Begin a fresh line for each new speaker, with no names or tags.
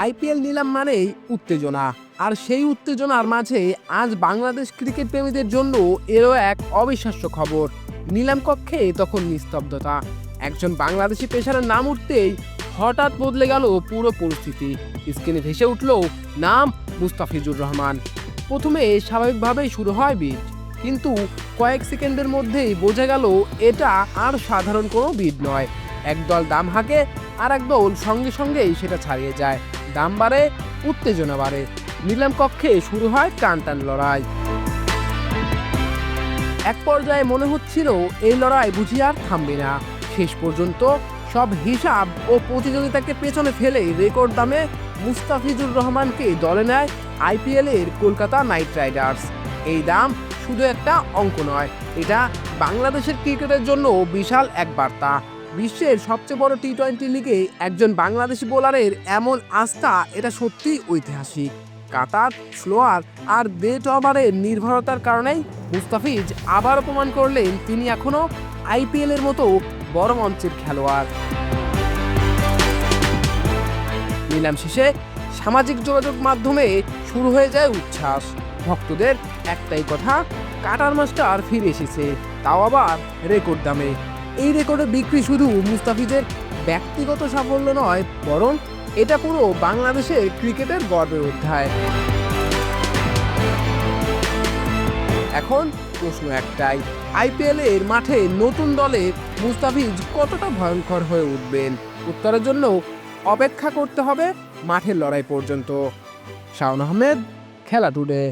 IPL নিলাম মানেই উত্তেজনা, আর সেই উত্তেজনার মাঝে আজ বাংলাদেশ ক্রিকেট প্রেমীদের জন্য এরও এক অবিশ্বাস্য খবর। নিলাম কক্ষে তখন নিস্তব্ধতা। একজন বাংলাদেশি পেসারের নাম উঠতেই হঠাৎ বদলে গেল পুরো পরিস্থিতি। স্ক্রিনে ভেসে উঠল নাম মুস্তাফিজুর রহমান। প্রথমে স্বাভাবিকভাবেই শুরু হয় বিড, কিন্তু কয়েক সেকেন্ডের মধ্যেই বোঝা গেল এটা আর সাধারণ কোনো বিড নয়। একদল দাম হাঁকে, আর একদল সঙ্গে সঙ্গেই সেটা ছাড়িয়ে যায়। দাম বাড়ে, উত্তেজনা বাড়ে, নিলাম কক্ষে শুরু হয় টান টান লড়াই। এক পর্যায়ে মনে হচ্ছিল এই লড়াই বুঝি আর থামবে না। শেষ পর্যন্ত সব হিসাব ও প্রতিযোগিতাকে পেছনে ফেলে রেকর্ড দামে মুস্তাফিজুর রহমানকে দলে নেয় আইপিএল এর কলকাতা নাইট রাইডার্স। এই দাম শুধু একটা অঙ্ক নয়, এটা বাংলাদেশের ক্রিকেটের জন্য বিশাল এক বার্তা। বিশ্বের সবচেয়ে বড় টি-20 লিগে একজন বাংলাদেশি বোলারের এমন আস্থা, এটা সত্যিই ঐতিহাসিক। কাতার, স্লোয়ার আর ডেট ওভারের নির্ভরতার কারণেই মুস্তাফিজ আবার প্রমাণ করলেন তিনি এখনো আইপিএল এর মতো বড় মঞ্চের খেলোয়াড়। নিলাম শেষে সামাজিক যোগাযোগ মাধ্যমে শুরু হয়ে যায় উচ্ছ্বাস। ভক্তদের একটাই কথা, কাটার মাস্টার ফিরে এসেছে, তাও আবার রেকর্ড দামে। এই রেকর্ডের বিক্রি শুধু মুস্তাফিজের ব্যক্তিগত সাফল্য নয়, বরং এটা পুরো বাংলাদেশের ক্রিকেটের গর্বের অধ্যায়। এখন প্রশ্ন একটাই, আইপিএল এর মাঠে নতুন দলে মুস্তাফিজ কতটা ভয়ঙ্কর হয়ে উঠবেন? উত্তরের জন্য অপেক্ষা করতে হবে মাঠের লড়াই পর্যন্ত। শাওন আহমেদ, খেলা টুডে।